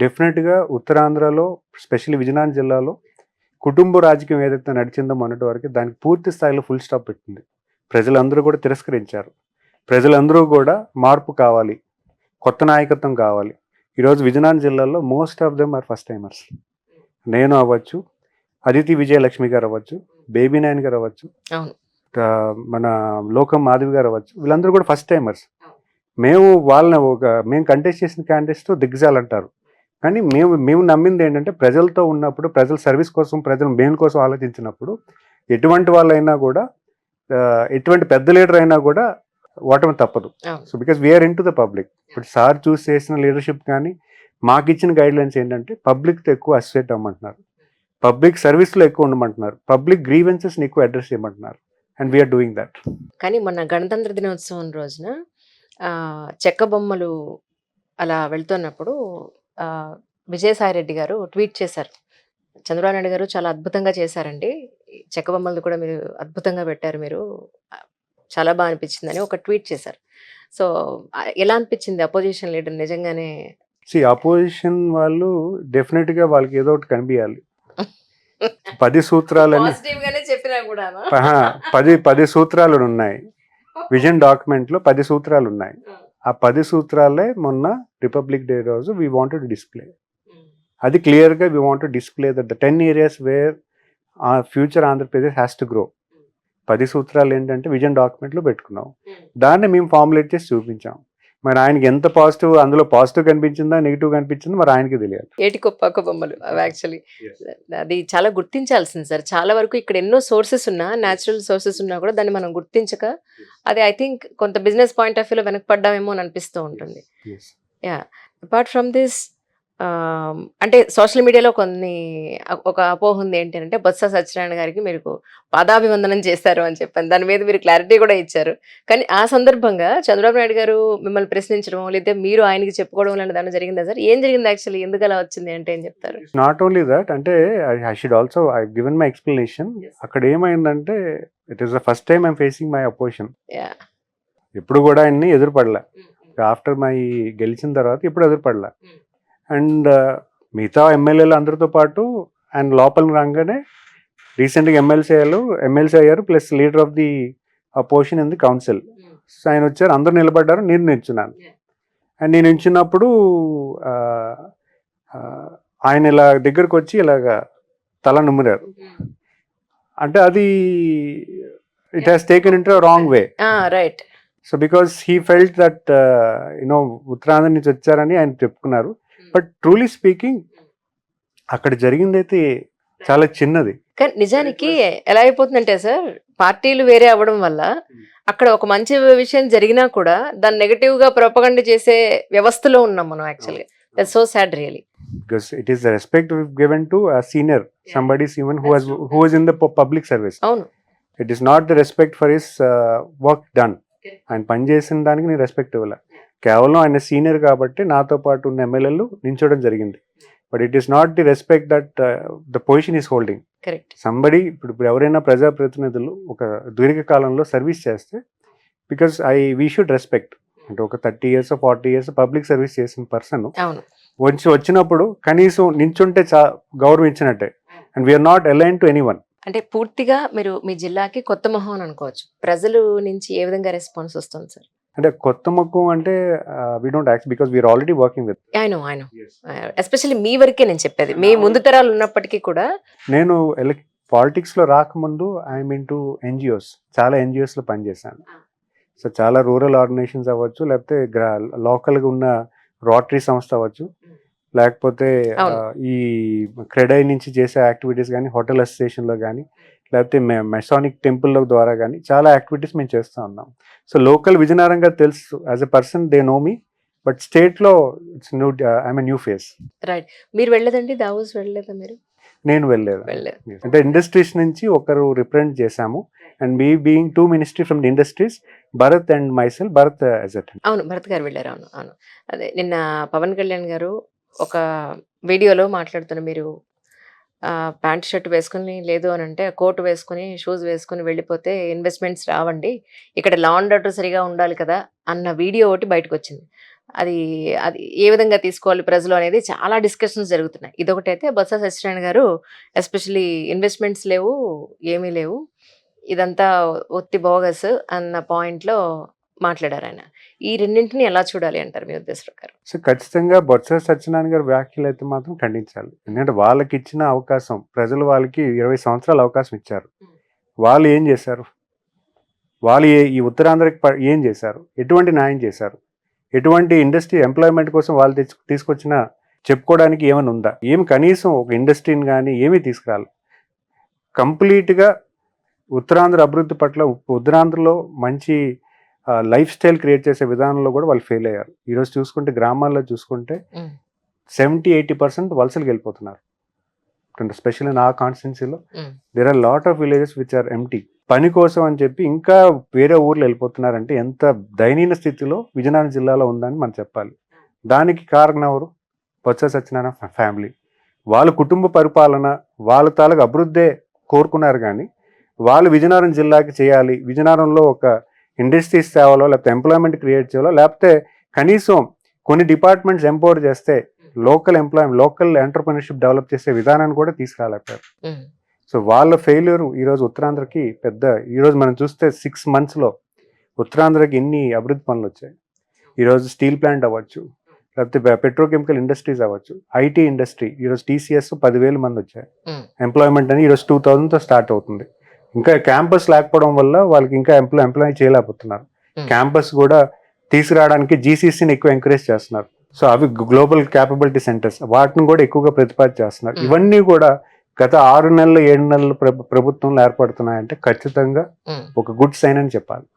డెఫినెట్‌గా ఉత్తరాంధ్రలో స్పెషల్లీ విజయనగరం జిల్లాలో కుటుంబ రాజకీయం ఏదైతే నడిచిందో మొన్నటి వరకు దానికి పూర్తి స్థాయిలో ఫుల్ స్టాప్ పెట్టింది. ప్రజలందరూ కూడా తిరస్కరించారు. ప్రజలందరూ కూడా మార్పు కావాలి. కొత్త నాయకత్వం కావాలి. ఈరోజు విజయనగరం జిల్లాలో most of them are first timers. నేను అవ్వచ్చు, అదితి విజయలక్ష్మి గారు అవ్వచ్చు, బేబీ నాయన్ గారు అవ్వచ్చు, అవును. మన లోకం మాధవి గారు అవ్వచ్చు. వీళ్ళందరూ కూడా ఫస్ట్ టైమర్స్. మేము కంటెస్ట్ చేసిన క్యాండిడేట్స్తో దిగ్గజాలంటారు. కానీ మేము నమ్మింది ఏంటంటే ప్రజలతో ఉన్నప్పుడు, ప్రజల సర్వీస్ కోసం, ప్రజల మేలు కోసం ఆలోచించినప్పుడు ఎటువంటి వాళ్ళైనా కూడా, ఎటువంటి పెద్ద లీడర్ అయినా కూడా ఓటమి తప్పదు. So because we are in to the public. ఇప్పుడు సార్ చూస్ చేసిన లీడర్షిప్ కానీ మాకు ఇచ్చిన గైడ్ లైన్స్ ఏంటంటే పబ్లిక్తో ఎక్కువ అసోసియేట్ అవ్వమంటున్నారు, పబ్లిక్ సర్వీస్లో ఎక్కువ ఉండమంటున్నారు, పబ్లిక్ గ్రీవెన్సెస్ని ఎక్కువ అడ్రస్ చేయమంటున్నారు. And we are doing that. కానీ మొన్న గణతంత్ర దినోత్సవం రోజున చెక్క బొమ్మలు అలా వెళ్తున్నప్పుడు విజయసాయిరెడ్డి గారు ట్వీట్ చేశారు, చంద్రబాబు నాయుడు గారు చాలా అద్భుతంగా చేశారండి, చెక్క బొమ్మలు కూడా మీరు అద్భుతంగా పెట్టారు, మీరు చాలా బాగా అనిపించిందని ఒక ట్వీట్ చేశారు. సో ఎలా అనిపించింది అపోజిషన్ లీడర్ నిజంగానే? అపోజిషన్ వాళ్ళు డెఫినెట్గా వాళ్ళకి ఏదో ఒకటి కనిపించాలి. 10 సూత్రాలని చెప్పినా కూడా 10 సూత్రాలు ఉన్నాయి. విజన్ డాక్యుమెంట్ లో 10 సూత్రాలు ఉన్నాయి. ఆ 10 సూత్రాలే మొన్న రిపబ్లిక్ డే రోజు వీ వాంటెడ్ టు డిస్ప్లే. అది క్లియర్ గా we want to display that the 10 areas where future Andhra Pradesh has to grow. 10 సూత్రాలు ఏంటంటే విజన్ డాక్యుమెంట్ లో పెట్టుకున్నాం. దాన్ని మేము ఫార్ములేట్ చేసి చూపించాం. మరి ఆయనకి ఎంత పాజిటివ్, అందులో పాజిటివ్ కనిపించిందా నెగిటివ్ కనిపించిందో మరి ఆయనకి తెలియాలి. ఏటి కొప్పాక బొమ్మలు యాక్చువల్లీ అది చాలా గుర్తించాల్సింది సార్. చాలా వరకు ఇక్కడ ఎన్నో సోర్సెస్ ఉన్నా, న్యాచురల్ సోర్సెస్ ఉన్నా కూడా దాన్ని మనం గుర్తించక అది ఐ థింక్ కొంత బిజినెస్ పాయింట్ ఆఫ్ వ్యూలో వెనకపడ్డామేమో అని అనిపిస్తూ ఉంటుంది. యా, అపార్ట్ ఫ్రమ్ దిస్ అంటే సోషల్ మీడియాలో ఒక అపోహ ఉంది ఏంటి అంటే బొత్స సత్యనారాయణ గారికి మీరు పాదాభివందనం చేశారు అని చెప్పాను. దాని మీద మీరు క్లారిటీ కూడా ఇచ్చారు. కానీ ఆ సందర్భంగా చంద్రబాబు నాయుడు గారు మిమ్మల్ని ప్రశ్నించడం లేదా మీరు ఆయనకి చెప్పుకోవడం లాంటి దాని జరిగిందా సార్? ఏం జరిగింది యాక్చువల్లీ, ఎందుకు అలా వచ్చింది అంటే ఏం చెప్తారు? నాట్ ఓన్లీ దట్, అంటే I should also I given my explanation. అక్కడ ఏమైందంటే it is the first time I'm facing my opposition. ఎప్పుడు కూడా ఆయన్ని ఎదురుపడలే. ఆఫ్టర్ మై గెలిచిన తర్వాత ఇప్పుడు ఎదురుపడలే. అండ్ మిగతా ఎమ్మెల్యేలు అందరితో పాటు అండ్ లోపల రాగానే రీసెంట్గా ఎమ్మెల్సీ అయ్యారు, plus leader of the opposition in the council. So ఆయన వచ్చారు, అందరూ నిలబడ్డారు, నేను నిల్చున్నాను. అండ్ నేను నిల్చున్నప్పుడు ఆయన ఇలా దగ్గరకు వచ్చి ఇలాగా తల నుమ్మిరారు. అంటే అది it has taken in to wrong way. Right. So because he felt that Uttarandhra నుంచి వచ్చారని ఆయన చెప్పుకున్నారు. బట్ ట్రూలీ స్పీకింగ్ అక్కడ జరిగింది అయితే చాలా చిన్నది. కానీ నిజానికి ఎలా అయిపోతుందంటే సార్, పార్టీలు వేరే అవ్వడం వల్ల అక్కడ ఒక మంచి విషయం జరిగినా కూడా దాన్ని నెగటివ్ గా ప్రొపగండా చేసే వ్యవస్థలో ఉన్నాం మనం యాక్చువల్గా. That's so sad really. Because it is the respect we've given to a senior, somebody even who was in the public service. అవును. It is not the respect for his work done. ఆయన పని చేసిన దానికి నేను respect ఇవ్వాలి. కేవలం ఆయన senior కాబట్టి నాతో పాటు ఉన్న ఎమ్మెల్యేలు నించోవడం జరిగింది. But it is not the respect that the position is holding. Somebody ఇప్పుడు ఎవరైనా ప్రజాప్రతినిధులు ఒక దీర్ఘకాలంలో సర్వీస్ చేస్తే బికాస్ వీ షుడ్ రెస్పెక్ట్. అంటే ఒక 30 years 40 years పబ్లిక్ సర్వీస్ చేసిన పర్సన్ వచ్చినప్పుడు కనీసం నించుంటే గౌరవం ఇచ్చినట్టే. And we're not align to anyone. అంటే పూర్తిగా మీరు మీ జిల్లాకి కొత్త మొహం అని అనుకోవచ్చు. ప్రజలు నుంచి ఏ విధంగా రెస్పాన్స్ వస్తుంది సార్? అంటే కొత్త మొక్కం అంటే we don't act because we're already working with. I know especially మీ వరకే నేను చెప్పేది, మీ ముందు తరాలు ఉన్నప్పటికీ కూడా. నేను పాలిటిక్స్ లో రాకముందు ఐఎమ్ ఇంటూ ఎన్జిఓస్, చాలా ఎన్జిఓస్ లో పనిచేశాను. సో చాలా రూరల్ ఆర్గనైజేషన్స్ అవ్వచ్చు, లేకపోతే లోకల్గా ఉన్న రోటరీ సంస్థ అవ్వచ్చు, లేకపోతే ఈ క్రెడై నుంచి చేసే యాక్టివిటీస్ కానీ, హోటల్ అసోసియేషన్లో కానీ, లేకపోతే మెసానిక్ టెంపుల్ ద్వారా కానీ చాలా యాక్టివిటీస్ మేము చేస్తూ ఉన్నాం. సో లోకల్ విజయనగరంగా తెలుసు as a person, they know me. But స్టేట్లో it's new, I'm new face. Right. మీరు వెళ్ళలేదండి దావోస్? వెళ్ళలేదా మీరు? నేను వెళ్ళలేదు. అంటే ఇండస్ట్రీస్ నుంచి ఒకరు రిప్రజెంట్ చేశాము. And me being 2 ministry from the industries, Bharat and మైసెల్. Bharat అవును, భరత్ గారు వెళ్ళారు. అవును అవును. అదే నిన్న పవన్ కళ్యాణ్ గారు ఒక వీడియోలో మాట్లాడుతున్న, మీరు ప్యాంట్ షర్ట్ వేసుకుని లేదు అని అంటే కోట్ వేసుకుని షూస్ వేసుకుని వెళ్ళిపోతే ఇన్వెస్ట్మెంట్స్ రావండి, ఇక్కడ లా అండ్ ఆర్డర్ సరిగా ఉండాలి కదా అన్న వీడియో ఒకటి బయటకు వచ్చింది. అది అది ఏ విధంగా తీసుకోవాలి ప్రజలు అనేది చాలా డిస్కషన్స్ జరుగుతున్నాయి. ఇదొకటైతే బొత్స సత్యనారాయణ గారు ఎస్పెషల్లీ ఇన్వెస్ట్మెంట్స్ లేవు, ఏమీ లేవు, ఇదంతా ఒత్తి బోగస్ అన్న పాయింట్లో మాట్లాడారు ఆయన. ఈ రెండింటిని ఎలా చూడాలి అంటారు మీ ఉద్దేశ ప్రకారం? సో ఖచ్చితంగా బొత్స సత్యనారాయణ గారి వ్యాఖ్యలు అయితే మాత్రం ఖండించాలి. ఎందుకంటే వాళ్ళకి ఇచ్చిన అవకాశం, ప్రజలు వాళ్ళకి 20 సంవత్సరాల అవకాశం ఇచ్చారు. వాళ్ళు ఏం చేశారు? వాళ్ళు ఈ ఉత్తరాంధ్రకి ఏం చేశారు? ఎటువంటి న్యాయం చేశారు? ఎటువంటి ఇండస్ట్రీ ఎంప్లాయ్మెంట్ కోసం వాళ్ళు తీసుకొచ్చిన చెప్పుకోవడానికి ఏమైనా ఉందా? ఏమి కనీసం ఒక ఇండస్ట్రీని కానీ ఏమీ తీసుకురాలి. కంప్లీట్గా ఉత్తరాంధ్ర అభివృద్ధి పట్ల, ఉత్తరాంధ్రలో మంచి లైఫ్ స్టైల్ క్రియేట్ చేసే విధానంలో కూడా వాళ్ళు ఫెయిల్ అయ్యారు. ఈరోజు చూసుకుంటే గ్రామాల్లో చూసుకుంటే 70-80% వలసలకు వెళ్ళిపోతున్నారు. స్పెషల్లీ నా కాన్స్టిట్యున్సీలో there are lot of villages which are empty. పని కోసం అని చెప్పి ఇంకా వేరే ఊర్లు వెళ్ళిపోతున్నారంటే ఎంత దయనీయ స్థితిలో విజయనగరం జిల్లాలో ఉందని మనం చెప్పాలి. దానికి కారణం ఎవరు? బొత్స సత్యనారాయణ ఫ్యామిలీ. వాళ్ళ కుటుంబ పరిపాలన, వాళ్ళ తాలూకు అభివృద్ధే కోరుకున్నారు. కానీ వాళ్ళు విజయనగరం జిల్లాకి చేయాలి, విజయనగరంలో ఒక ఇండస్ట్రీస్ తేవాలో, లేకపోతే ఎంప్లాయ్మెంట్ క్రియేట్ చేయాలో, లేకపోతే కనీసం కొన్ని డిపార్ట్మెంట్స్ ఎంపవర్ చేస్తే లోకల్ ఎంటర్‌ప్రెన్యూర్‌షిప్ డెవలప్ చేసే విధానాన్ని కూడా తీసుకురాలేకపోయారు. సో వాళ్ళ ఫెయిల్యూర్ ఈరోజు ఉత్తరాంధ్రకి పెద్ద, ఈరోజు మనం చూస్తే 6 monthsలో ఉత్తరాంధ్రకి ఎన్ని అభివృద్ధి పనులు వచ్చాయి. ఈరోజు స్టీల్ ప్లాంట్ అవ్వచ్చు, లేకపోతే పెట్రోకెమికల్ ఇండస్ట్రీస్ అవ్వచ్చు, ఐటీ ఇండస్ట్రీ, ఈరోజు TCS 10,000 మంది వచ్చాయి. ఎంప్లాయ్మెంట్ అని ఈరోజు 2000తో స్టార్ట్ అవుతుంది. ఇంకా క్యాంపస్ లేకపోవడం వల్ల వాళ్ళకి ఇంకా ఎంప్లాయ్ చేయలేకపోతున్నారు. క్యాంపస్ కూడా తీసుకురావడానికి GCCని ఎక్కువ ఎంకరేజ్ చేస్తున్నారు. సో అవి గ్లోబల్ క్యాపబిలిటీ సెంటర్స్, వాటిని కూడా ఎక్కువగా ప్రతిపాదన చేస్తున్నారు. ఇవన్నీ కూడా గత 6 నెలలు 7 నెలలు ప్రభుత్వంలో ఏర్పడుతున్నాయంటే ఖచ్చితంగా ఒక గుడ్ సైన్ అని చెప్పాలి.